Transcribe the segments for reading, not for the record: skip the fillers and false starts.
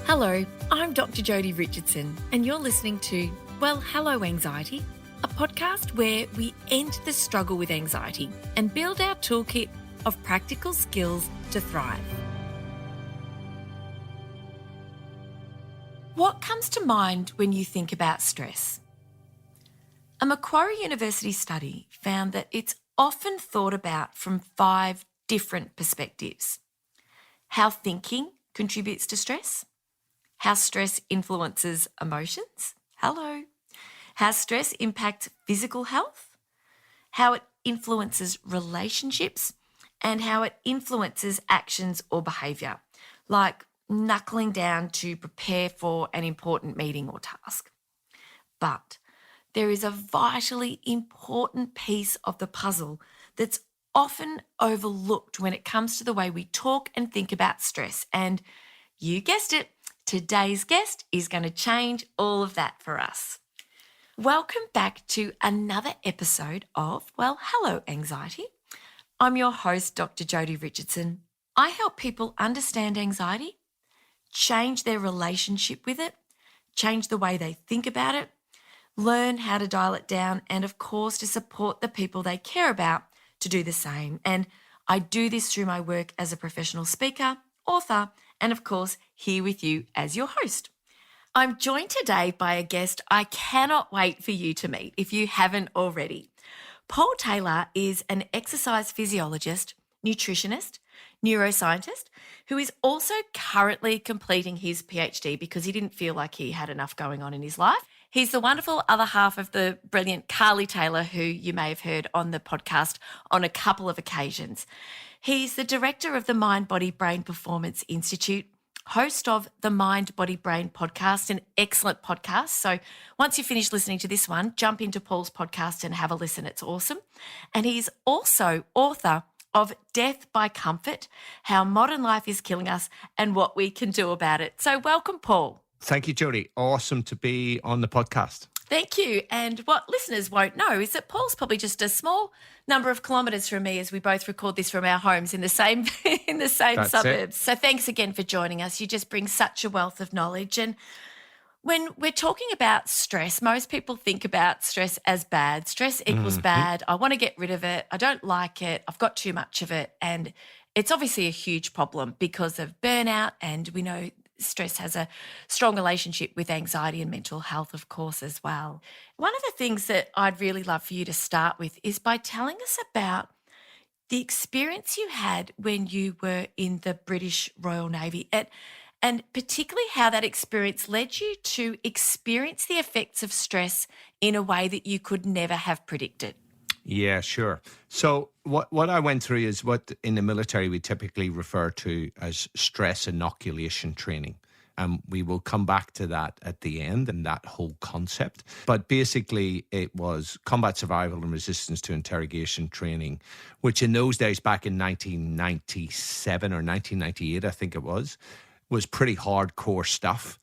Hello, I'm Dr. Jodie Richardson, and you're listening to Well, Hello Anxiety, a podcast where we end the struggle with anxiety and build our toolkit of practical skills to thrive. What comes to mind when you think about stress? A Macquarie University study found that it's often thought about from 5 different perspectives. How thinking contributes to stress, how stress influences emotions, how stress impacts physical health, how it influences relationships, and how it influences actions or behaviour, like knuckling down to prepare for an important meeting or task. But there is a vitally important piece of the puzzle that's often overlooked when it comes to the way we talk and think about stress. And you guessed it, today's guest is going to change all of that for us. Welcome back to another episode of Well, Hello Anxiety. I'm your host, Dr. Jodie Richardson. I help people understand anxiety, change their relationship with it, change the way they think about it, learn how to dial it down, and of course to support the people they care about to do the same. And I do this through my work as a professional speaker, author, and of course here with you as your host. I'm joined today by a guest I cannot wait for you to meet if you haven't already. Paul Taylor is an exercise physiologist, nutritionist, neuroscientist, who is also currently completing his PhD because he didn't feel like he had enough going on in his life. He's the wonderful other half of the brilliant Carly Taylor, who you may have heard on the podcast on a couple of occasions. He's the director of the Mind, Body, Brain Performance Institute, host of the Mind, Body, Brain podcast, an excellent podcast. So once you finish listening to this one, jump into Paul's podcast and have a listen. It's awesome. And he's also author of Death by Comfort, How Modern Life is Killing Us and What We Can Do About It. So welcome, Paul. Thank you, Jodie. Awesome to be on the podcast. Thank you. And what listeners won't know is that Paul's probably just a small number of kilometres from me as we both record this from our homes in the same That's suburbs. it. So thanks again for joining us. You just bring such a wealth of knowledge. And when we're talking about stress, most people think about stress as bad. Stress equals bad. I want to get rid of it. I don't like it. I've got too much of it. And it's obviously a huge problem because of burnout, and we know stress has a strong relationship with anxiety and mental health, of course, as well. One of the things that I'd really love for you to start with is by telling us about the experience you had when you were in the British Royal Navy, and particularly how that experience led you to experience the effects of stress in a way that you could never have predicted. Yeah, sure. So what I went through is what in the military we typically refer to as stress inoculation training. And we will come back to that at the end and that whole concept. But basically it was combat survival and resistance to interrogation training, which in those days back in 1997 or 1998, I think it was pretty hardcore stuff.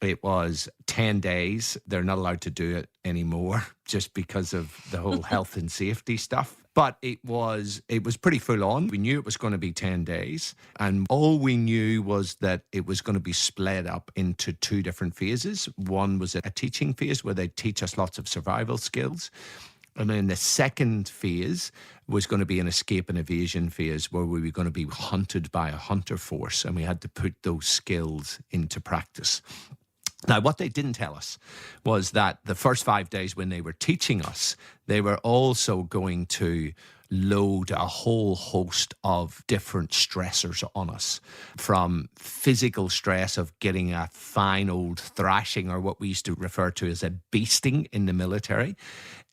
It was 10 days. They're not allowed to do it anymore just because of the whole health and safety stuff. But it was pretty full on. We knew it was going to be 10 days. And all we knew was that it was going to be split up into 2 different phases. One was a teaching phase where they'd teach us lots of survival skills. And then the second phase was going to be an escape and evasion phase where we were going to be hunted by a hunter force, and we had to put those skills into practice. Now, what they didn't tell us was that the first 5 days when they were teaching us, they were also going to load a whole host of different stressors on us, from physical stress of getting a fine old thrashing, or what we used to refer to as a beasting in the military,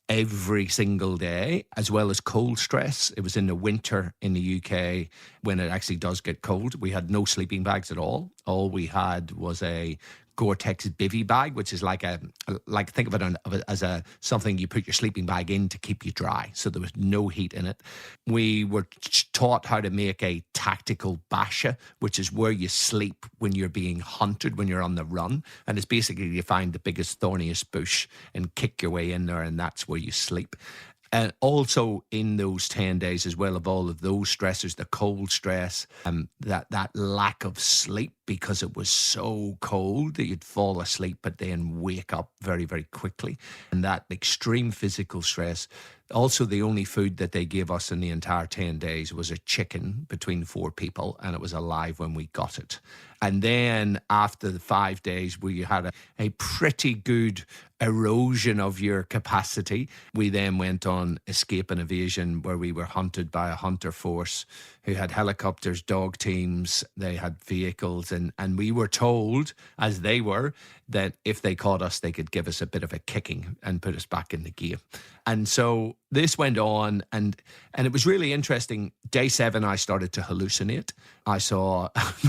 every single day, as well as cold stress. It was in the winter in the UK when it actually does get cold. We had no sleeping bags at all. All we had was a Gore-Tex bivy bag, which is like think of it as something you put your sleeping bag in to keep you dry. So there was no heat in it. We were taught how to make a tactical basha, which is where you sleep when you're being hunted, when you're on the run. And it's basically you find the biggest, thorniest bush and kick your way in there, and that's where you sleep. And also in those 10 days as well, of all of those stressors, the cold stress, that lack of sleep because it was so cold that you'd fall asleep but then wake up very, very quickly. And that extreme physical stress. Also, the only food that they gave us in the entire 10 days was a chicken between 4 people, and it was alive when we got it. And then after the 5 days, we had a pretty good erosion of your capacity. We then went on escape and evasion, where we were hunted by a hunter force who had helicopters, dog teams, they had vehicles, and we were told, as they were, that if they caught us, they could give us a bit of a kicking and put us back in the game. And so this went on, and it was really interesting. Day 7, I started to hallucinate. I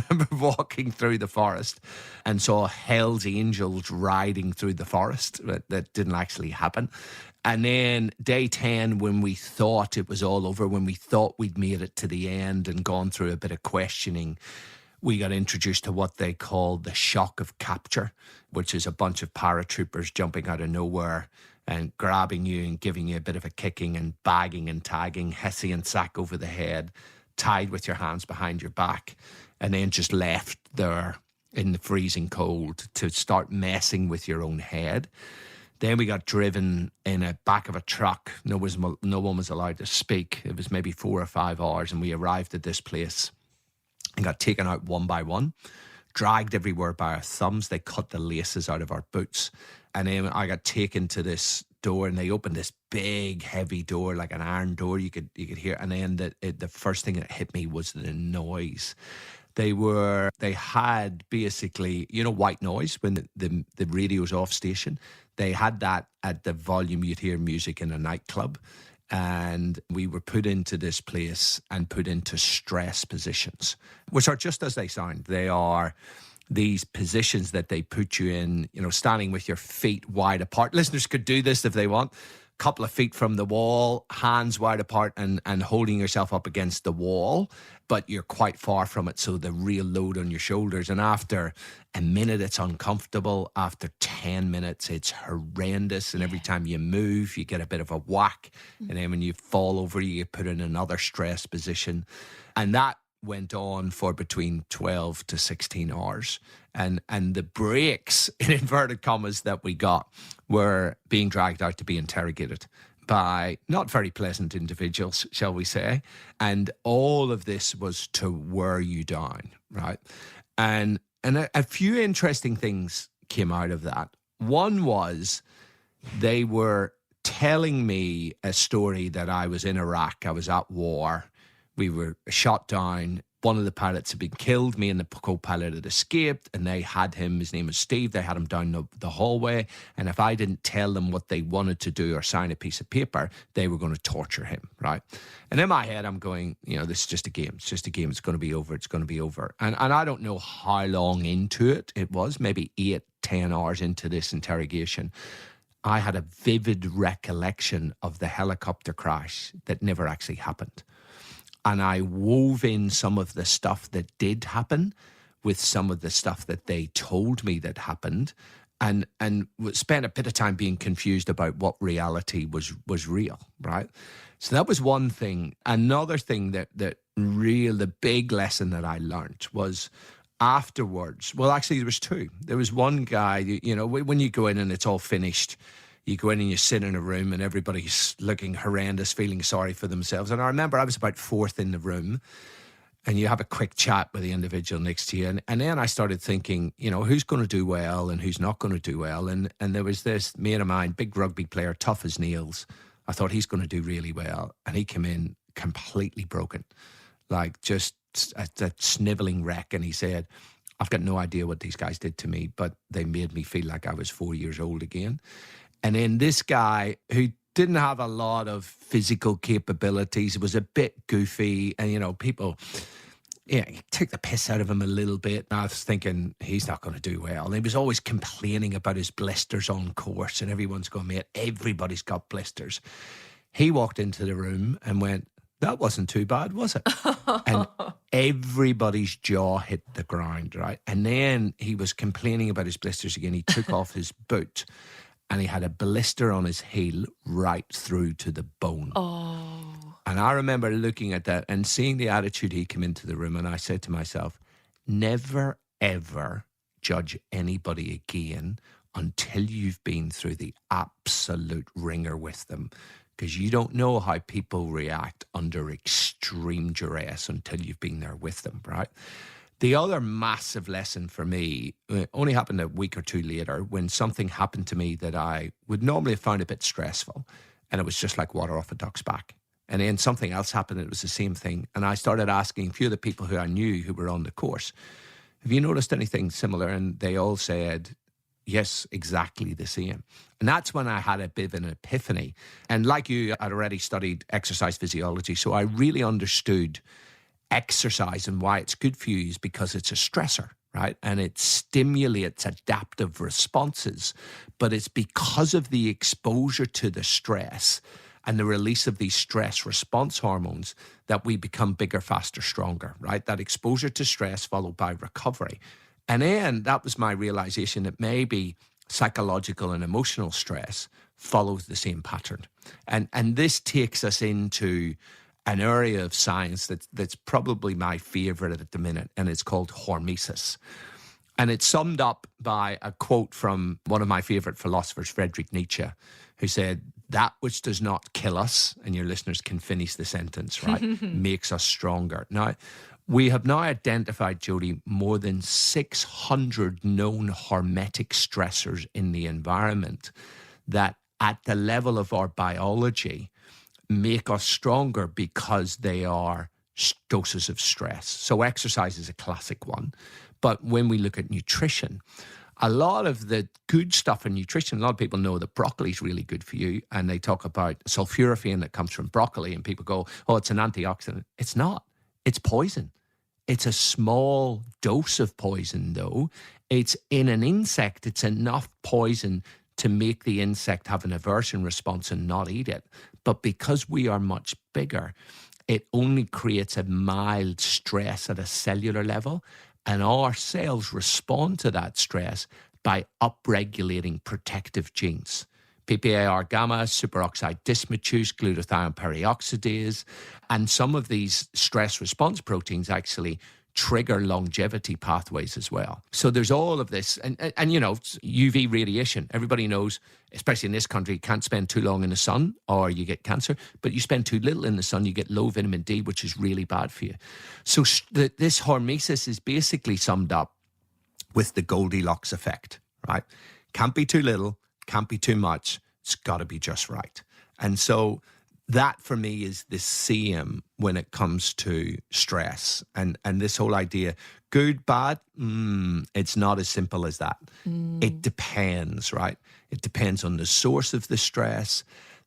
remember walking through the forest and saw Hell's Angels riding through the forest. That didn't actually happen. And then day 10, when we thought it was all over, when we thought we'd made it to the end and gone through a bit of questioning, we got introduced to what they call the shock of capture, which is a bunch of paratroopers jumping out of nowhere and grabbing you and giving you a bit of a kicking and bagging and tagging, Hessian sack over the head, tied with your hands behind your back, and then just left there in the freezing cold to start messing with your own head. Then we got driven in the back of a truck. No one was allowed to speak. It was maybe 4 or 5 hours, and we arrived at this place and got taken out one by one, dragged everywhere by our thumbs. They cut the laces out of our boots. And then I got taken to this door, and they opened this big, heavy door, like an iron door. You could hear. And then the first thing that hit me was the noise. They had basically, white noise when the radio's off station. They had that at the volume you'd hear music in a nightclub. And we were put into this place and put into stress positions, which are just as they sound. They are these positions that they put you in, standing with your feet wide apart. Listeners could do this if they want. Couple of feet from the wall, hands wide apart, and holding yourself up against the wall, but you're quite far from it, so the real load on your shoulders. And after a minute, it's uncomfortable. After 10 minutes, it's horrendous. And every time you move, you get a bit of a whack. And then when you fall over, you get put in another stress position. And that went on for between 12 to 16 hours. And the breaks, in inverted commas, that we got were being dragged out to be interrogated by not very pleasant individuals, shall we say. And all of this was to wear you down, right? And a few interesting things came out of that. One was they were telling me a story that I was in Iraq. I was at war. We were shot down. One of the pilots had been killed. Me and the co-pilot had escaped, and they had him. His name was Steve. They had him down the hallway. And if I didn't tell them what they wanted to do or sign a piece of paper, they were going to torture him, right? And in my head, I'm going, this is just a game. It's just a game. It's going to be over. It's going to be over. And I don't know how long into it was, maybe 8-10 hours into this interrogation. I had a vivid recollection of the helicopter crash that never actually happened. And I wove in some of the stuff that did happen with some of the stuff that they told me that happened, and spent a bit of time being confused about what reality was real, right? So that was one thing. Another thing the big lesson that I learned was afterwards. Well, actually, there was two. There was one guy, when you go in and it's all finished, you go in and you sit in a room and everybody's looking horrendous, feeling sorry for themselves. And I remember I was about 4th in the room, and you have a quick chat with the individual next to you. And then I started thinking, who's going to do well and who's not going to do well. And there was this mate of mine, big rugby player, tough as nails. I thought he's going to do really well. And he came in completely broken, like just a sniveling wreck. And he said, I've got no idea what these guys did to me, but they made me feel like I was 4 years old again. And then this guy who didn't have a lot of physical capabilities, was a bit goofy, and, people, took the piss out of him a little bit. And I was thinking, he's not going to do well. And he was always complaining about his blisters on course, and everyone's going, mate, everybody's got blisters. He walked into the room and went, that wasn't too bad, was it? And everybody's jaw hit the ground, right? And then he was complaining about his blisters again. He took off his boot, and he had a blister on his heel right through to the bone. Oh. And I remember looking at that and seeing the attitude he came into the room, and I said to myself, never, ever judge anybody again until you've been through the absolute ringer with them, because you don't know how people react under extreme duress until you've been there with them, right? The other massive lesson for me only happened a week or two later, when something happened to me that I would normally have found a bit stressful, and it was just like water off a duck's back. And then something else happened, and it was the same thing. And I started asking a few of the people who I knew who were on the course, have you noticed anything similar? And they all said, yes, exactly the same. And that's when I had a bit of an epiphany. And like you, I'd already studied exercise physiology, so I really understood exercise and why it's good for you is because it's a stressor, right? And it stimulates adaptive responses. But it's because of the exposure to the stress and the release of these stress response hormones that we become bigger, faster, stronger, right? That exposure to stress followed by recovery. And then that was my realization that maybe psychological and emotional stress follows the same pattern. And this takes us into an area of science that's probably my favorite at the minute, and it's called hormesis. And it's summed up by a quote from one of my favorite philosophers, Friedrich Nietzsche, who said, that which does not kill us, and your listeners can finish the sentence, right, makes us stronger. Now, we have now identified, Jodie, more than 600 known hormetic stressors in the environment that at the level of our biology make us stronger because they are doses of stress. So exercise is a classic one. But when we look at nutrition, a lot of the good stuff in nutrition, a lot of people know that broccoli is really good for you, and they talk about sulforaphane that comes from broccoli, and people go, oh, it's an antioxidant. It's not. It's poison. It's a small dose of poison, though. It's in an insect. It's enough poison to make the insect have an aversion response and not eat it. But because we are much bigger, it only creates a mild stress at a cellular level. And our cells respond to that stress by upregulating protective genes. PPAR gamma, superoxide dismutase, glutathione peroxidase, and some of these stress response proteins actually trigger longevity pathways as well. So there's all of this, and you know, UV radiation. Everybody knows, especially in this country, you can't spend too long in the sun or you get cancer, but you spend too little in the sun, you get low vitamin D, which is really bad for you. So this hormesis is basically summed up with the Goldilocks effect, right? Can't be too little, can't be too much, it's got to be just right. And so that for me is the same when it comes to stress and this whole idea, good, bad, it's not as simple as that. It depends, right? It depends on the source of the stress,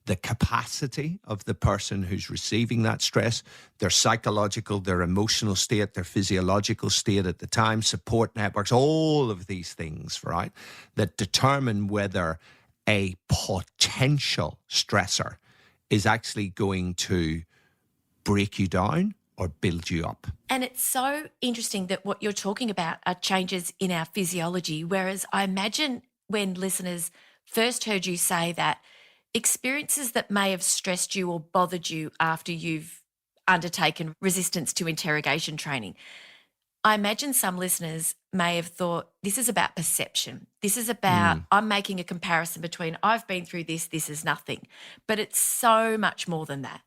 the capacity of the person who's receiving that stress, their psychological, their emotional state, their physiological state at the time, support networks, all of these things, right, that determine whether a potential stressor is actually going to break you down or build you up. And it's so interesting that what you're talking about are changes in our physiology, whereas I imagine when listeners first heard you say that, experiences that may have stressed you or bothered you after you've undertaken resistance to interrogation training, I imagine some listeners may have thought, this is about perception. This is about, I'm making a comparison between I've been through this is nothing. But it's so much more than that.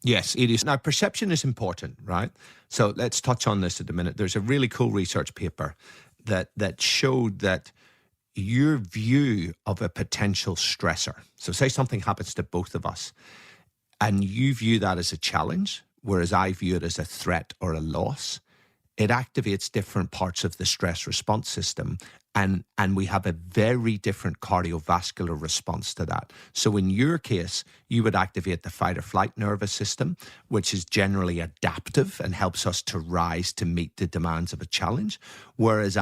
Yes, it is. Now, perception is important, right? So let's touch on this at a minute. There's a really cool research paper that showed that your view of a potential stressor, so say something happens to both of us, and you view that as a challenge, whereas I view it as a threat or a loss, it activates different parts of the stress response system, and we have a very different cardiovascular response to that. So in your case, you would activate the fight or flight nervous system, which is generally adaptive and helps us to rise to meet the demands of a challenge. Whereas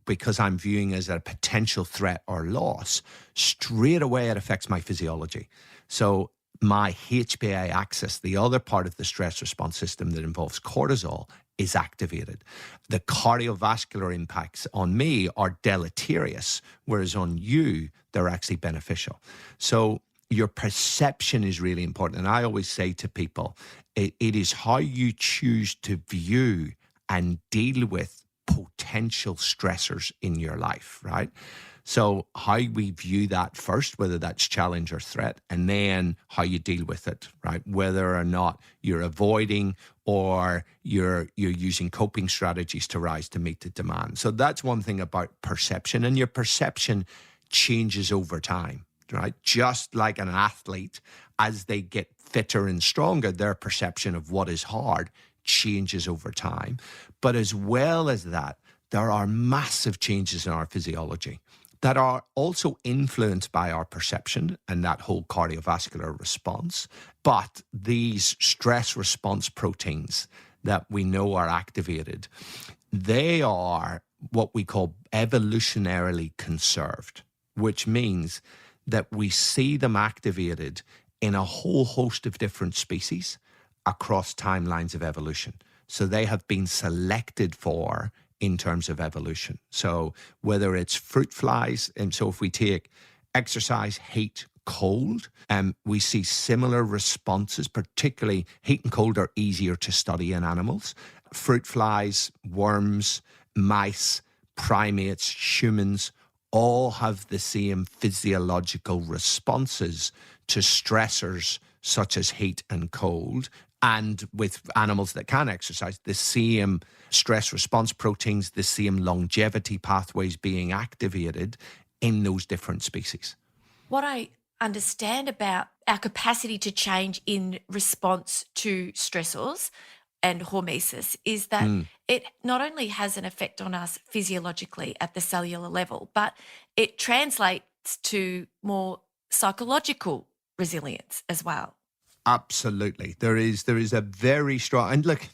because I'm viewing as a potential threat or loss, straight away it affects my physiology. So my HPA axis, the other part of the stress response system that involves cortisol, is activated. The cardiovascular impacts on me are deleterious, whereas on you, they're actually beneficial. So your perception is really important. And I always say to people, it is how you choose to view and deal with potential stressors in your life, right? So how we view that first, whether that's challenge or threat, and then how you deal with it, right? Whether or not you're avoiding or you're using coping strategies to rise to meet the demand. So that's one thing about perception, and your perception changes over time, right? Just like an athlete, as they get fitter and stronger, their perception of what is hard changes over time. But as well as that, there are massive changes in our physiology that are also influenced by our perception and that whole cardiovascular response. But these stress response proteins that we know are activated, they are what we call evolutionarily conserved, which means that we see them activated in a whole host of different species across timelines of evolution. So they have been selected for in terms of evolution. So whether it's fruit flies, and so if we take exercise, heat, cold, we see similar responses, particularly heat and cold are easier to study in animals. Fruit flies, worms, mice, primates, humans, all have the same physiological responses to stressors such as heat and cold. And with animals that can exercise, the same stress response proteins, the same longevity pathways being activated in those different species. What I understand about our capacity to change in response to stressors and hormesis is that it not only has an effect on us physiologically at the cellular level, but it translates to more psychological resilience as well. Absolutely. There is a very strong, and look,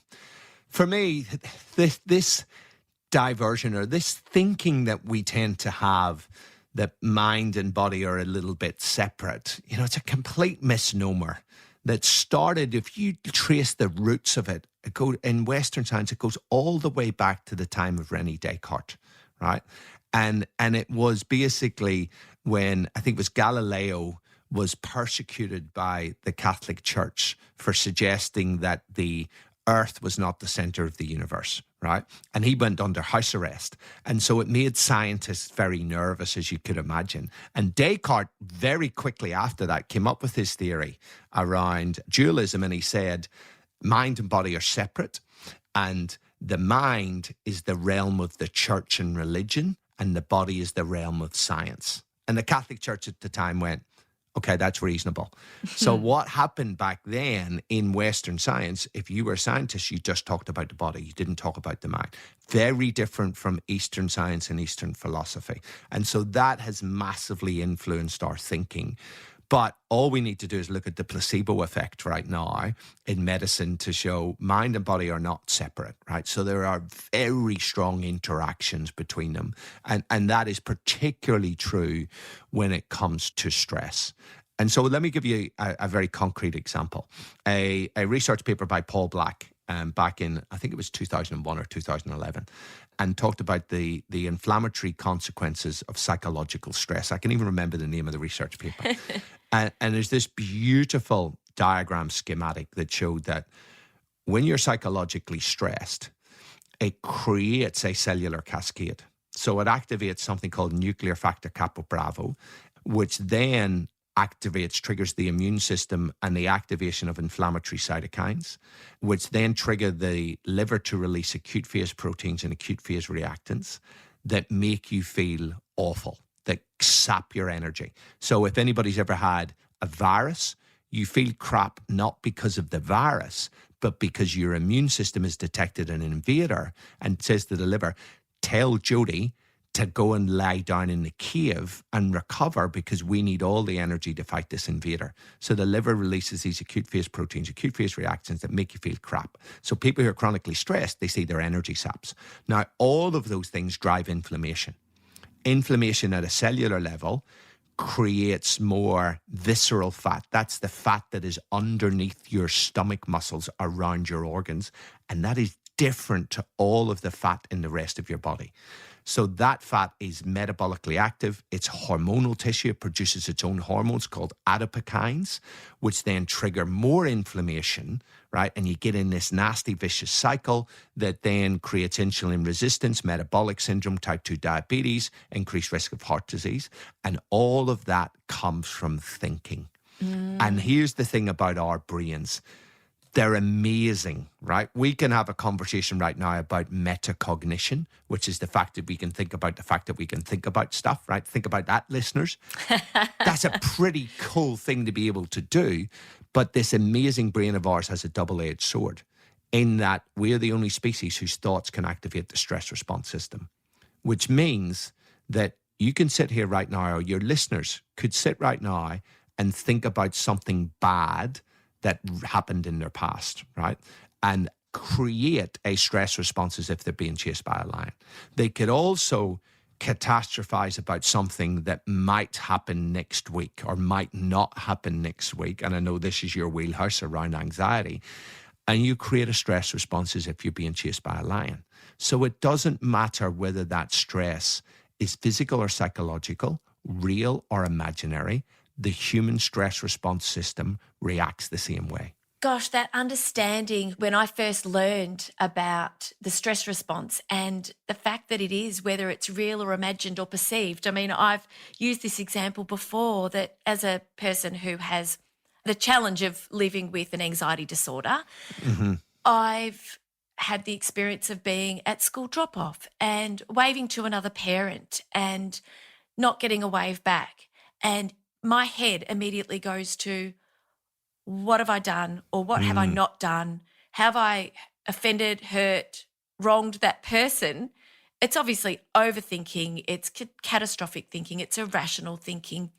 for me, this diversion or this thinking that we tend to have that mind and body are a little bit separate, it's a complete misnomer that started, if you trace the roots of it, in Western science, it goes all the way back to the time of René Descartes, right? And it was basically when, I think it was Galileo, was persecuted by the Catholic Church for suggesting that the earth was not the center of the universe, right? And he went under house arrest. And so it made scientists very nervous, as you could imagine. And Descartes, very quickly after that, came up with his theory around dualism. And he said, mind and body are separate. And the mind is the realm of the church and religion, and the body is the realm of science. And the Catholic Church at the time went, okay, that's reasonable. So what happened back then in Western science, if you were a scientist, you just talked about the body. You didn't talk about the mind. Very different from Eastern science and Eastern philosophy. And so that has massively influenced our thinking. But all we need to do is look at the placebo effect right now in medicine to show mind and body are not separate, right? So there are very strong interactions between them. And that is particularly true when it comes to stress. And so let me give you a very concrete example. A research paper by Paul Black back in, I think it was 2001 or 2011, and talked about the inflammatory consequences of psychological stress. I can even remember the name of the research paper. And there's this beautiful diagram schematic that showed that when you're psychologically stressed, it creates a cellular cascade. So it activates something called nuclear factor kappa bravo, which then triggers the immune system and the activation of inflammatory cytokines, which then trigger the liver to release acute phase proteins and acute phase reactants that make you feel awful, that sap your energy. So if anybody's ever had a virus, you feel crap not because of the virus, but because your immune system has detected an invader and says to the liver, tell Jody to go and lie down in the cave and recover because we need all the energy to fight this invader. So the liver releases these acute phase proteins, acute phase reactions that make you feel crap. So people who are chronically stressed, they see their energy saps. Now, all of those things drive inflammation. Inflammation at a cellular level creates more visceral fat. That's the fat that is underneath your stomach muscles around your organs. And that is different to all of the fat in the rest of your body. So that fat is metabolically active. It's hormonal tissue. It produces its own hormones called adipokines, which then trigger more inflammation, right? And you get in this nasty, vicious cycle that then creates insulin resistance, metabolic syndrome, type 2 diabetes, increased risk of heart disease. And all of that comes from thinking. And here's the thing about our brains. They're amazing, right? We can have a conversation right now about metacognition, which is the fact that we can think about the fact that we can think about stuff, right? Think about that, listeners. That's a pretty cool thing to be able to do. But this amazing brain of ours has a double-edged sword in that we're the only species whose thoughts can activate the stress response system, which means that you can sit here right now, or your listeners could sit right now and think about something bad that happened in their past, right? And create a stress response as if they're being chased by a lion. They could also catastrophize about something that might happen next week or might not happen next week. And I know this is your wheelhouse around anxiety. And you create a stress response as if you're being chased by a lion. So it doesn't matter whether that stress is physical or psychological, real or imaginary. The human stress response system reacts the same way. Gosh, that understanding when I first learned about the stress response and the fact that it is, whether it's real or imagined or perceived. I mean, I've used this example before that as a person who has the challenge of living with an anxiety disorder, I've had the experience of being at school drop-off and waving to another parent and not getting a wave back. And my head immediately goes to, what have I done or what have I not done? Have I offended, hurt, wronged that person? It's obviously overthinking. It's catastrophic thinking. It's irrational thinking.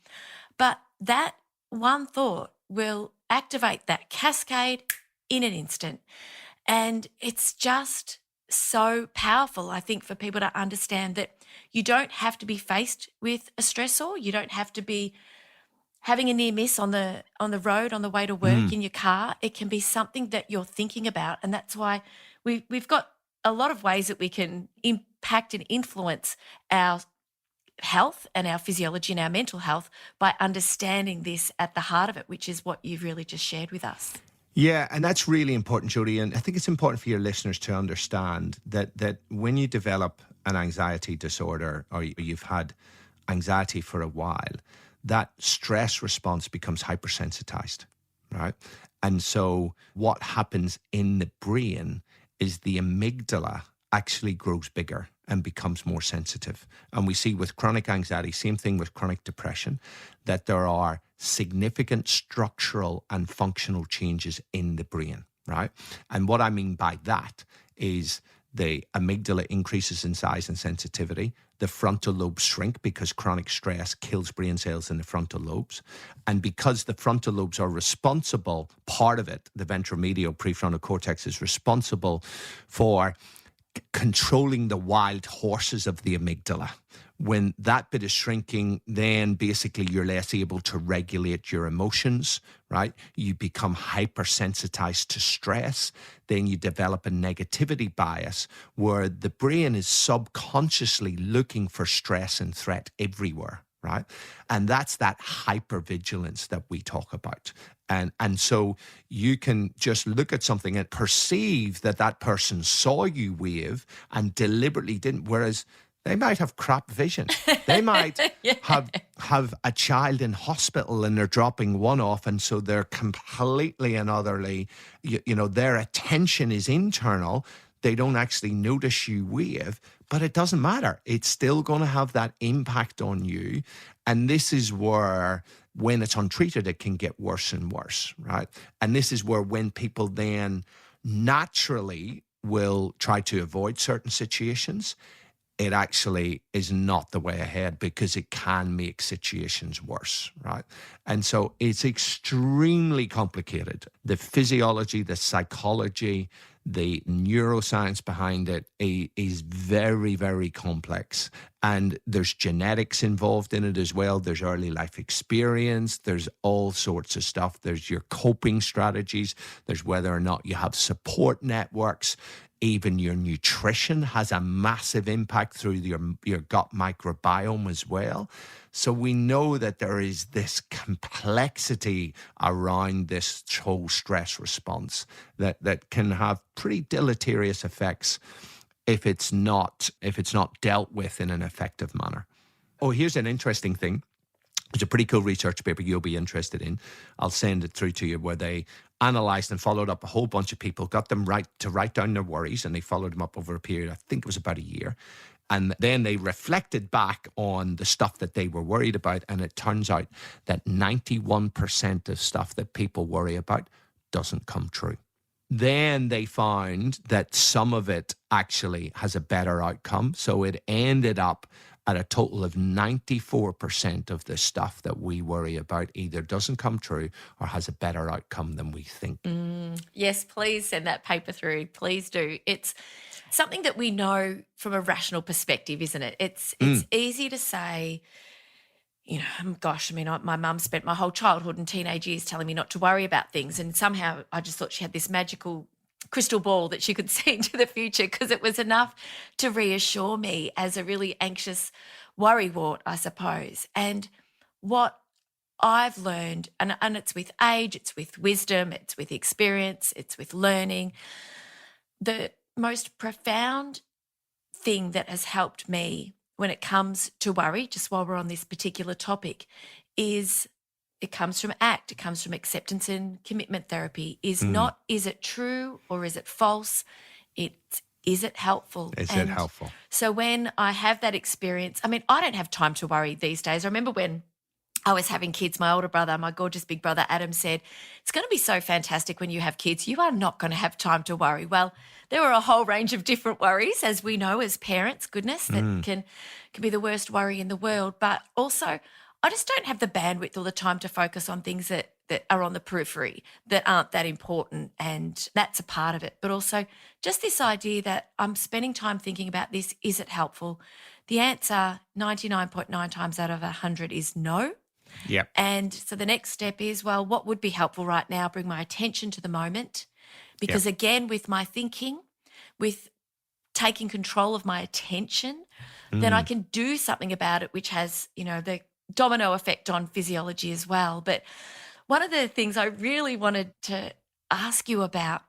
But that one thought will activate that cascade in an instant. And it's just so powerful, I think, for people to understand that you don't have to be faced with a stressor. You don't have to be having a near miss on the road on the way to work in your car. It can be something that you're thinking about. And that's why we've got a lot of ways that we can impact and influence our health and our physiology and our mental health by understanding this at the heart of it, which is what you've really just shared with us. Yeah, and that's really important, Jodie. And I think it's important for your listeners to understand that when you develop an anxiety disorder or you've had anxiety for a while, that stress response becomes hypersensitized, right? And so what happens in the brain is the amygdala actually grows bigger and becomes more sensitive. And we see with chronic anxiety, same thing with chronic depression, that there are significant structural and functional changes in the brain, right? And what I mean by that is the amygdala increases in size and sensitivity. The frontal lobes shrink because chronic stress kills brain cells in the frontal lobes. And because the frontal lobes are responsible, part of it, the ventromedial prefrontal cortex is responsible for controlling the wild horses of the amygdala. When that bit is shrinking, then basically you're less able to regulate your emotions, right? You become hypersensitized to stress. Then you develop a negativity bias where the brain is subconsciously looking for stress and threat everywhere, right? And that's that hypervigilance that we talk about. And so you can just look at something and perceive that that person saw you wave and deliberately didn't, whereas they might have crap vision. They might have a child in hospital and they're dropping one off, and so they're completely and utterly, their attention is internal. They don't actually notice you wave, but it doesn't matter. It's still going to have that impact on you. And this is where, when it's untreated, it can get worse and worse, right? And this is where when people then naturally will try to avoid certain situations, it actually is not the way ahead because it can make situations worse, right? And so it's extremely complicated. The physiology, the psychology, the neuroscience behind it is very, very complex. And there's genetics involved in it as well. There's early life experience. There's all sorts of stuff. There's your coping strategies. There's whether or not you have support networks. Even your nutrition has a massive impact through your gut microbiome as well. So we know that there is this complexity around this whole stress response that can have pretty deleterious effects if it's not dealt with in an effective manner. Oh, here's an interesting thing. It's a pretty cool research paper you'll be interested in. I'll send it through to you, where they analysed and followed up a whole bunch of people, got them to write down their worries, and they followed them up over a period, I think it was about a year. And then they reflected back on the stuff that they were worried about, and it turns out that 91% of stuff that people worry about doesn't come true. Then they found that some of it actually has a better outcome. So it ended up at a total of 94% of the stuff that we worry about either doesn't come true or has a better outcome than we think. Yes, please send that paper through. Please do. It's something that we know from a rational perspective, isn't it? It's easy to say, gosh, I mean, my mum spent my whole childhood and teenage years telling me not to worry about things, and somehow I just thought she had this magical crystal ball that she could see into the future, because it was enough to reassure me as a really anxious worrywart, I suppose. And what I've learned, and it's with age, it's with wisdom, it's with experience, it's with learning, the most profound thing that has helped me when it comes to worry, just while we're on this particular topic, is it comes from ACT, it comes from acceptance and commitment therapy, is not, is it true or is it false? Is it helpful? Is it helpful? So when I have that experience, I mean, I don't have time to worry these days. I remember when I was having kids, my older brother, my gorgeous big brother Adam, said, it's going to be so fantastic when you have kids. You are not going to have time to worry. Well, there were a whole range of different worries, as we know as parents, goodness, that can be the worst worry in the world. But also, I just don't have the bandwidth all the time to focus on things that are on the periphery, that aren't that important, and that's a part of it. But also just this idea that I'm spending time thinking about this, is it helpful? The answer 99.9 times out of 100 is no. Yep. And so the next step is, well, what would be helpful right now? Bring my attention to the moment. Because again, with my thinking, with taking control of my attention, then I can do something about it, which has, the domino effect on physiology as well. But one of the things I really wanted to ask you about,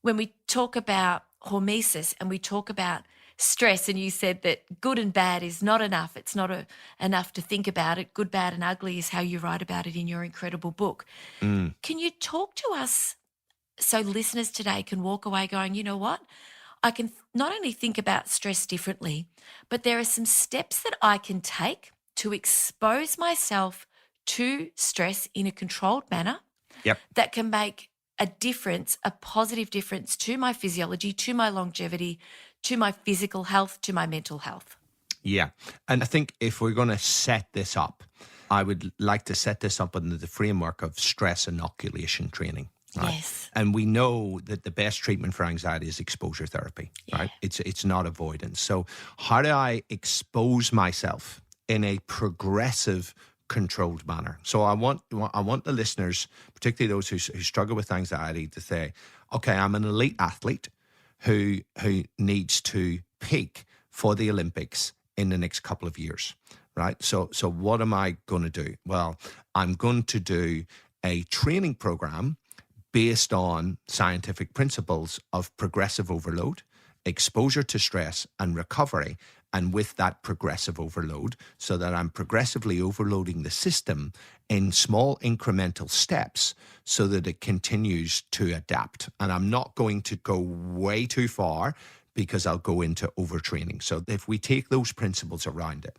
when we talk about hormesis and we talk about stress, and you said that good and bad is not enough. It's not enough to think about it. Good, bad and ugly is how you write about it in your incredible book. Can you talk to us so listeners today can walk away going, you know what? I can not only think about stress differently, but there are some steps that I can take to expose myself to stress in a controlled manner that can make a difference, a positive difference to my physiology, to my longevity, to my physical health, to my mental health. Yeah. And I think if we're going to set this up, I would like to set this up under the framework of stress inoculation training. Right? Yes. And we know that the best treatment for anxiety is exposure therapy, right? It's not avoidance. So how do I expose myself in a progressive, controlled manner? So I want the listeners, particularly those who struggle with anxiety, to say, okay, I'm an elite athlete who needs to peak for the Olympics in the next couple of years, right? So what am I going to do? Well, I'm going to do a training program based on scientific principles of progressive overload, exposure to stress, and recovery. And with that progressive overload, so that I'm progressively overloading the system in small incremental steps so that it continues to adapt. And I'm not going to go way too far because I'll go into overtraining. So if we take those principles around it,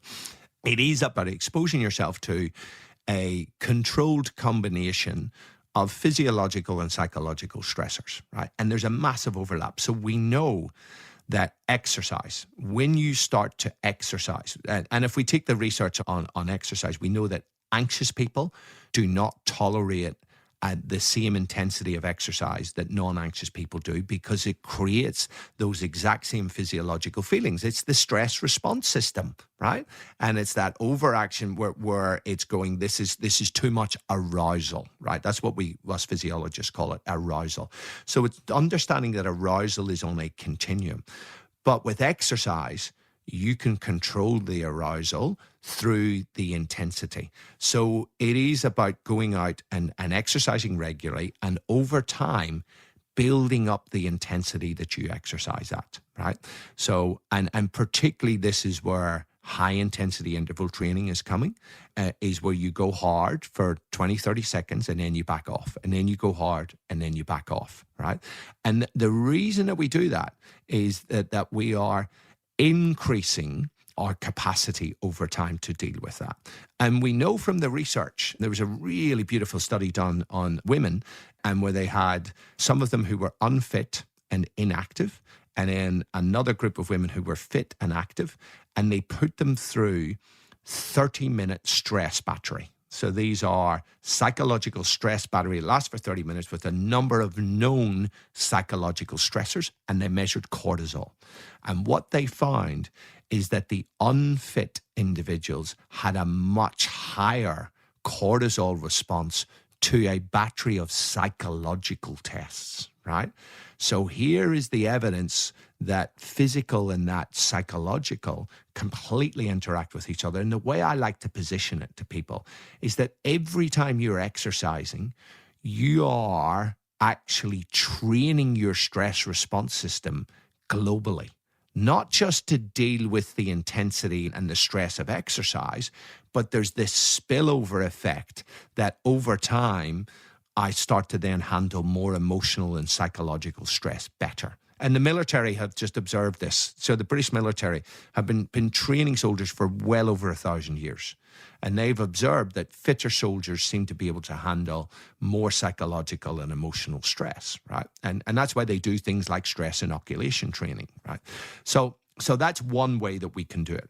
it is about exposing yourself to a controlled combination of physiological and psychological stressors, right? And there's a massive overlap. So we know that exercise, when you start to exercise, and if we take the research on exercise, we know that anxious people do not tolerate at the same intensity of exercise that non-anxious people do, because it creates those exact same physiological feelings. It's the stress response system, right? And it's that overaction where it's going, this is too much arousal, right? That's what us physiologists call it, arousal. So it's understanding that arousal is on a continuum. But with exercise, you can control the arousal through the intensity. So it is about going out and exercising regularly, and over time, building up the intensity that you exercise at, right? So, and particularly this is where high intensity interval training is coming, is where you go hard for 20, 30 seconds and then you back off, and then you go hard and then you back off, right? And the reason that we do that is that we are increasing our capacity over time to deal with that. And we know from the research, there was a really beautiful study done on women, and where they had some of them who were unfit and inactive, and then another group of women who were fit and active, and they put them through 30-minute stress battery. So these are psychological stress battery. It lasts for 30 minutes with a number of known psychological stressors, and they measured cortisol. And what they found is that the unfit individuals had a much higher cortisol response to a battery of psychological tests, right? So here is the evidence that physical and that psychological completely interact with each other. And the way I like to position it to people is that every time you're exercising, you are actually training your stress response system globally, not just to deal with the intensity and the stress of exercise, but there's this spillover effect that over time, I start to then handle more emotional and psychological stress better. And the military have just observed this. So the British military have been training soldiers for well over 1,000 years. And they've observed that fitter soldiers seem to be able to handle more psychological and emotional stress, right? And that's why they do things like stress inoculation training, right? So that's one way that we can do it.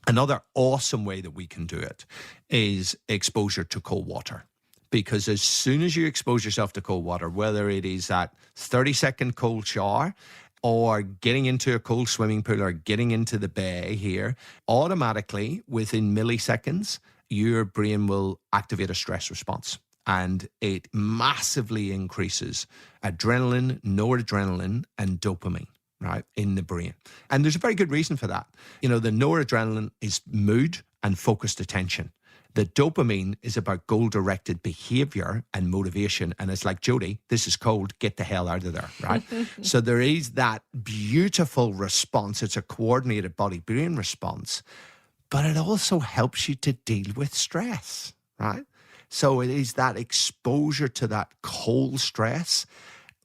Another awesome way that we can do it is exposure to cold water. Because as soon as you expose yourself to cold water, whether it is that 30-second cold shower or getting into a cold swimming pool or getting into the bay here, automatically within milliseconds, your brain will activate a stress response. And it massively increases adrenaline, noradrenaline, and dopamine, right, in the brain. And there's a very good reason for that. You know, the noradrenaline is mood and focused attention. The dopamine is about goal-directed behavior and motivation. And it's like, Jody, this is cold. Get the hell out of there, right? So there is that beautiful response. It's a coordinated body-brain response. But it also helps you to deal with stress, right? So it is that exposure to that cold stress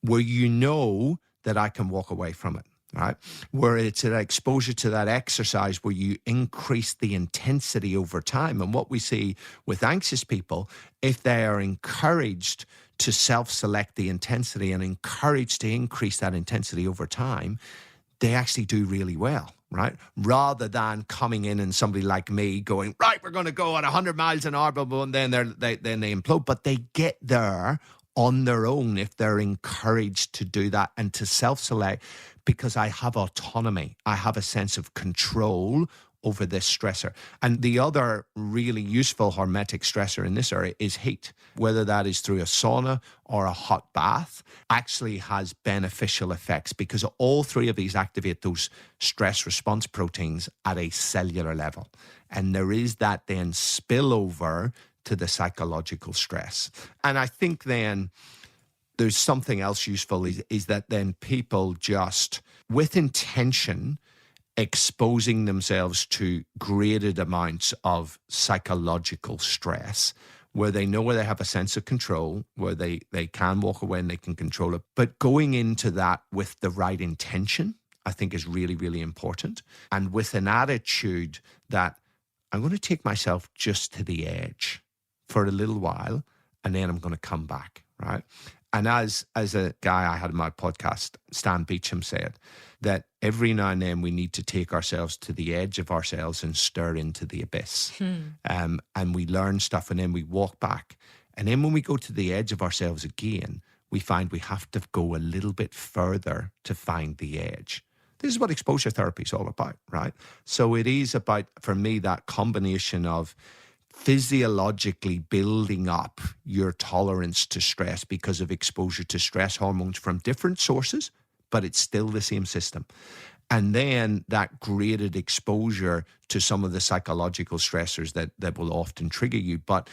where you know that I can walk away from it. Right? Where it's an exposure to that exercise where you increase the intensity over time. And what we see with anxious people, if they are encouraged to self-select the intensity and encouraged to increase that intensity over time, they actually do really well, right? Rather than coming in and somebody like me going, right, we're going to go at 100 miles an hour, and then they implode. But they get there on their own if they're encouraged to do that and to self-select, because I have autonomy. I have a sense of control over this stressor. And the other really useful hormetic stressor in this area is heat. Whether that is through a sauna or a hot bath actually has beneficial effects, because all three of these activate those stress response proteins at a cellular level. And there is that then spillover to the psychological stress. And I think then there's something else useful is that then people just, with intention, exposing themselves to graded amounts of psychological stress, where they know where they have a sense of control, where they can walk away and they can control it. But going into that with the right intention, I think is really, really important. And with an attitude that I'm going to take myself just to the edge for a little while, and then I'm going to come back, right? And as a guy I had in my podcast, Stan Beecham, said that every now and then we need to take ourselves to the edge of ourselves and stir into the abyss. And we learn stuff and then we walk back And then when we go to the edge of ourselves again, we find we have to go a little bit further to find the edge. This is what exposure therapy is all about, right? So it is about, for me, that combination of physiologically building up your tolerance to stress because of exposure to stress hormones from different sources, but it's still the same system. And then that graded exposure to some of the psychological stressors that will often trigger you, but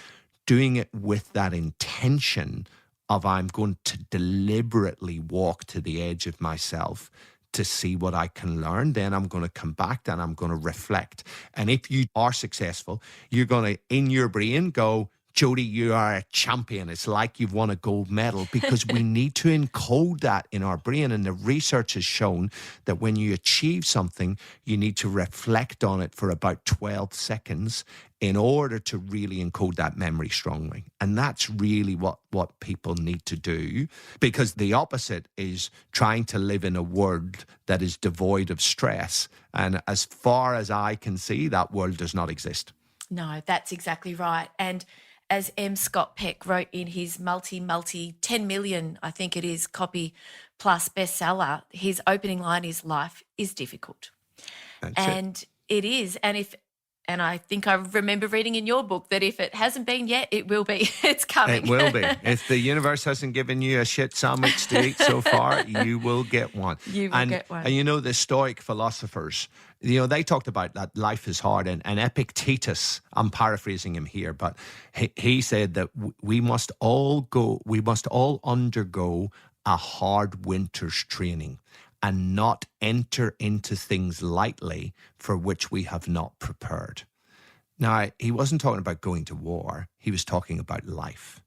doing it with that intention of I'm going to deliberately walk to the edge of myself to see what I can learn. Then I'm going to come back and I'm going to reflect. And if you are successful, you're going to, in your brain, go, Jody, you are a champion. It's like you've won a gold medal, because we need to encode that in our brain. And the research has shown that when you achieve something, you need to reflect on it for about 12 seconds in order to really encode that memory strongly. And that's really what people need to do, because the opposite is trying to live in a world that is devoid of stress. And as far as I can see, that world does not exist. No, that's exactly right. And as M. Scott Peck wrote in his multi 10 million, I think it is, copy plus bestseller, his opening line is, life is difficult. And it is. And I think I remember reading in your book that if it hasn't been yet, it will be. It's coming. It will be. If the universe hasn't given you a shit sandwich to eat so far, you will get one. You will get one. And you know, the Stoic philosophers, you know, they talked about that life is hard. And Epictetus, I'm paraphrasing him here, but he said that we must all undergo a hard winter's training and not enter into things lightly for which we have not prepared. Now, he wasn't talking about going to war. He was talking about life,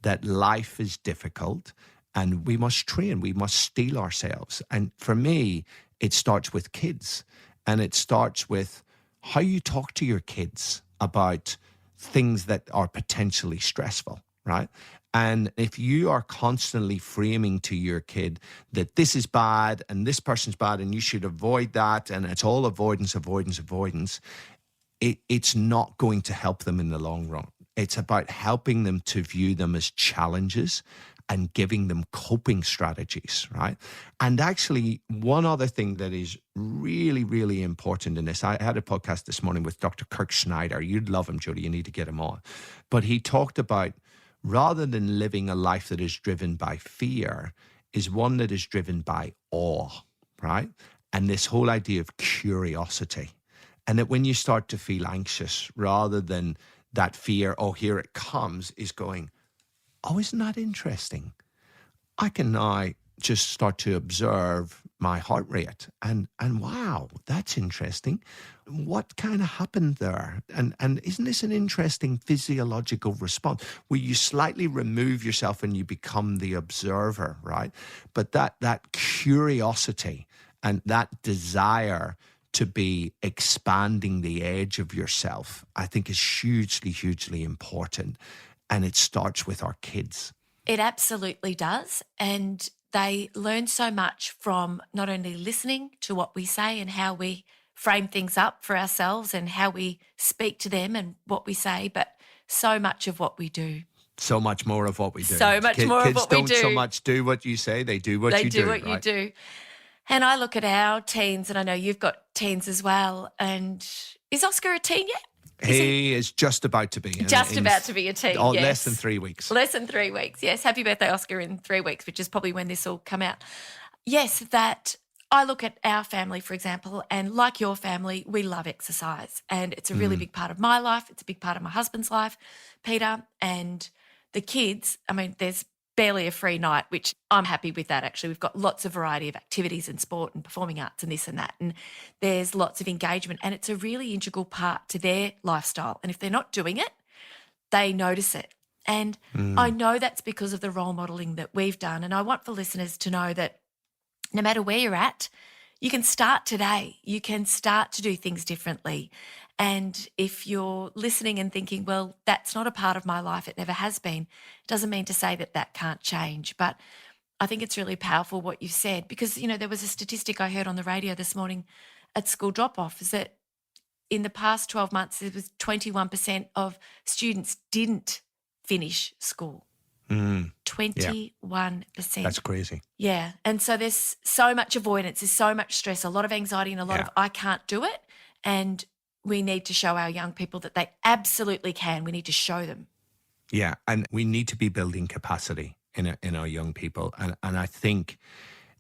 that life is difficult and we must train, we must steel ourselves. And for me, it starts with kids, and it starts with how you talk to your kids about things that are potentially stressful, right? And if you are constantly framing to your kid that this is bad and this person's bad and you should avoid that, and it's all avoidance, it's not going to help them in the long run. It's about helping them to view them as challenges and giving them coping strategies, right? And actually, one other thing that is really, really important in this, I had a podcast this morning with Dr. Kirk Schneider. You'd love him, Jody. You need to get him on. But he talked about, rather than living a life that is driven by fear, is one that is driven by awe, right? And this whole idea of curiosity. And that when you start to feel anxious, rather than that fear, oh, here it comes, is going, oh, isn't that interesting? I can now just start to observe my heart rate and wow, that's interesting. What kind of happened there? And isn't this an interesting physiological response where you slightly remove yourself and you become the observer, right? But that curiosity and that desire to be expanding the edge of yourself, I think is hugely, hugely important. And it starts with our kids. It absolutely does. And they learn so much from not only listening to what we say and how we frame things up for ourselves and how we speak to them and what we say, but so much of what we do. So much more of what we do. So much more of what we do. Kids don't so much do what you say, they do what you do. They do what you do. And I look at our teens, and I know you've got teens as well, and is Oscar a teen yet? He is just about to be. About to be a teen, yes. Less than 3 weeks. Less than 3 weeks, yes. Happy birthday, Oscar, in 3 weeks, which is probably when this will come out. Yes, that I look at our family, for example, and like your family, we love exercise. And it's a really big part of my life. It's a big part of my husband's life, Peter. And the kids, I mean, there's barely a free night, which I'm happy with that, actually. We've got lots of variety of activities and sport and performing arts and this and that. And there's lots of engagement, and it's a really integral part to their lifestyle. And if they're not doing it, they notice it. And I know that's because of the role modelling that we've done. And I want for listeners to know that no matter where you're at, you can start today. You can start to do things differently. And if you're listening and thinking, well, that's not a part of my life, it never has been, doesn't mean to say that that can't change. But I think it's really powerful what you said, because, you know, there was a statistic I heard on the radio this morning at school drop-off, is that in the past 12 months, there was 21% of students didn't finish school. Mm. 21%. That's crazy. Yeah. And so there's so much avoidance, there's so much stress, a lot of anxiety, and a lot of I can't do it. And we need to show our young people that they absolutely can. We need to show them. Yeah. And we need to be building capacity in our young people. And I think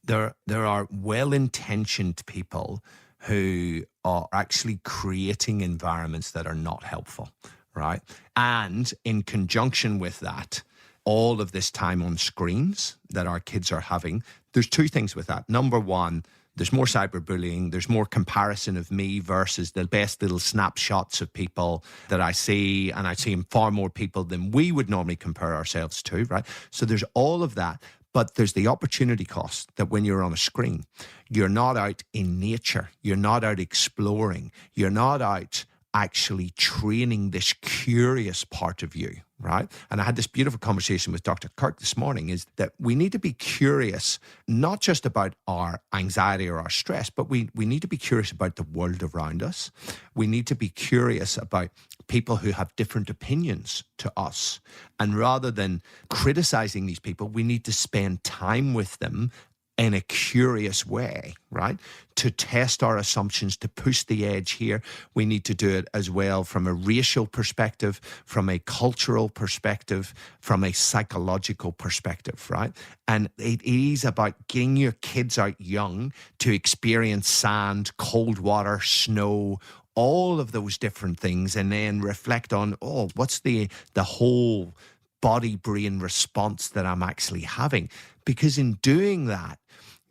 there are well-intentioned people who are actually creating environments that are not helpful, right? And in conjunction with that, all of this time on screens that our kids are having, there's two things with that. Number one, there's more cyberbullying. There's more comparison of me versus the best little snapshots of people that I see. And I see far more people than we would normally compare ourselves to, right? So there's all of that. But there's the opportunity cost that when you're on a screen, you're not out in nature. You're not out exploring. You're not out actually training this curious part of you, right? And I had this beautiful conversation with Dr. Kirk this morning, is that we need to be curious, not just about our anxiety or our stress, but we need to be curious about the world around us. We need to be curious about people who have different opinions to us. And rather than criticizing these people, we need to spend time with them in a curious way, right? To test our assumptions, to push the edge here. We need to do it as well from a racial perspective, from a cultural perspective, from a psychological perspective, right? And it is about getting your kids out young to experience sand, cold water, snow, all of those different things, and then reflect on, what's the whole body-brain response that I'm actually having? Because in doing that,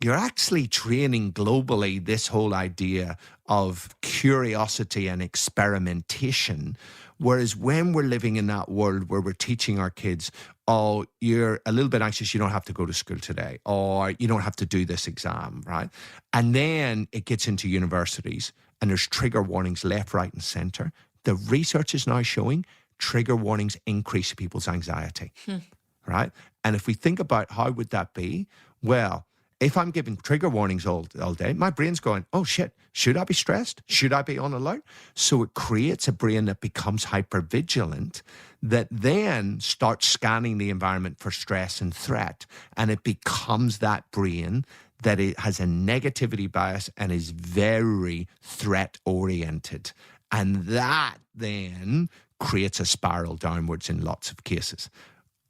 you're actually training globally this whole idea of curiosity and experimentation. Whereas when we're living in that world where we're teaching our kids, you're a little bit anxious, you don't have to go to school today, or you don't have to do this exam, right? And then it gets into universities and there's trigger warnings left, right, and center. The research is now showing trigger warnings increase people's anxiety, right? And if we think about how would that be, well, if I'm giving trigger warnings all day, my brain's going, oh shit, should I be stressed? Should I be on alert? So it creates a brain that becomes hypervigilant, that then starts scanning the environment for stress and threat. And it becomes that brain that it has a negativity bias and is very threat oriented. And that then creates a spiral downwards in lots of cases.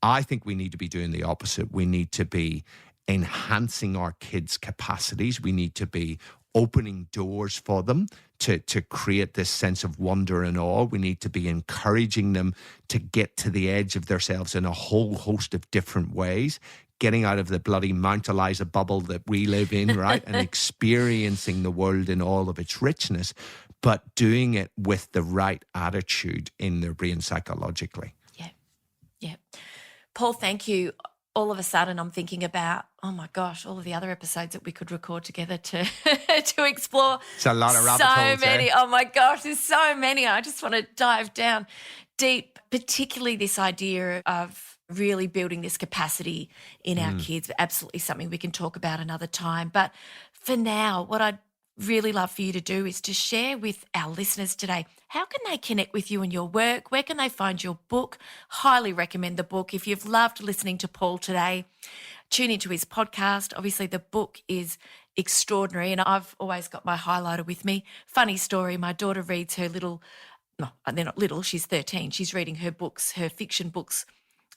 I think we need to be doing the opposite. We need to be enhancing our kids' capacities. We need to be opening doors for them to create this sense of wonder and awe. We need to be encouraging them to get to the edge of themselves in a whole host of different ways, getting out of the bloody Mount Eliza bubble that we live in, right? And experiencing the world in all of its richness, but doing it with the right attitude in their brain psychologically. Yeah. Paul, thank you. All of a sudden I'm thinking about, oh my gosh, all of the other episodes that we could record together to to explore. It's a lot of rabbit holes. So many. Oh my gosh, there's so many. I just want to dive down deep, particularly this idea of really building this capacity in our kids. Absolutely something we can talk about another time. But for now, what I'd really love for you to do is to share with our listeners today, how can they connect with you and your work? Where can they find your book? Highly recommend the book. If you've loved listening to Paul today, tune into his podcast. Obviously, the book is extraordinary, and I've always got my highlighter with me. Funny story, my daughter reads her they're not little, she's 13. She's reading her books, her fiction books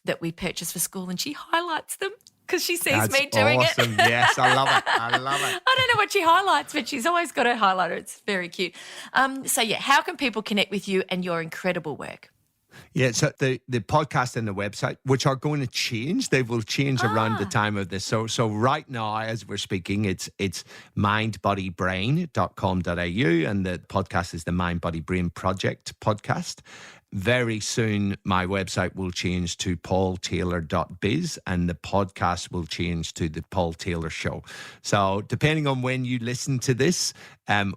that we purchased for school, and she highlights them because she sees me doing awesome. it. Yes, I love it. I love it. I don't know what she highlights, but she's always got her highlighter. It's very cute. How can people connect with you and your incredible work? Yeah, so the podcast and the website, which are going to change, they will change around the time of this. So right now, as we're speaking, it's mindbodybrain.com.au, and the podcast is the Mind Body Brain Project podcast. Very soon, my website will change to paultaylor.biz, and the podcast will change to the Paul Taylor Show. So depending on when you listen to this,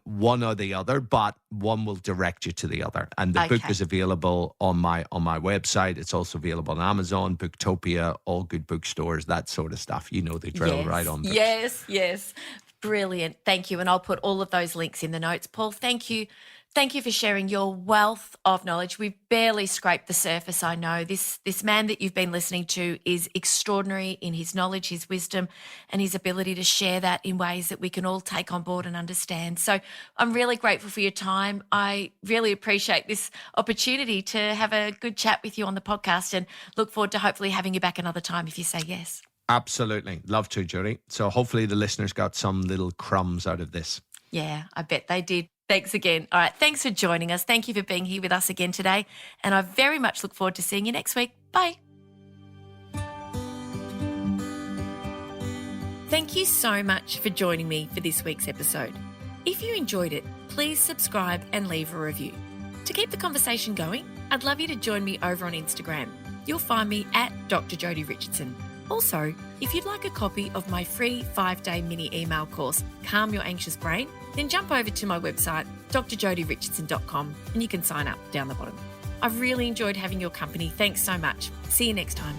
one or the other, but one will direct you to the other. And the book is available on my website. It's also available on Amazon, Booktopia, all good bookstores, that sort of stuff. You know the drill, right on books. Yes. Brilliant. Thank you. And I'll put all of those links in the notes. Paul, thank you Thank you for sharing your wealth of knowledge. We've barely scraped the surface, I know. This man that you've been listening to is extraordinary in his knowledge, his wisdom, and his ability to share that in ways that we can all take on board and understand. So I'm really grateful for your time. I really appreciate this opportunity to have a good chat with you on the podcast, and look forward to hopefully having you back another time if you say yes. Absolutely. Love to, Judy. So hopefully the listeners got some little crumbs out of this. Yeah, I bet they did. Thanks again. All right, thanks for joining us. Thank you for being here with us again today. And I very much look forward to seeing you next week. Bye. Thank you so much for joining me for this week's episode. If you enjoyed it, please subscribe and leave a review. To keep the conversation going, I'd love you to join me over on Instagram. You'll find me at Dr. Jody Richardson. Also, if you'd like a copy of my free 5-day mini email course, Calm Your Anxious Brain, then jump over to my website, drjodyrichandson.com, and you can sign up down the bottom. I've really enjoyed having your company. Thanks so much. See you next time.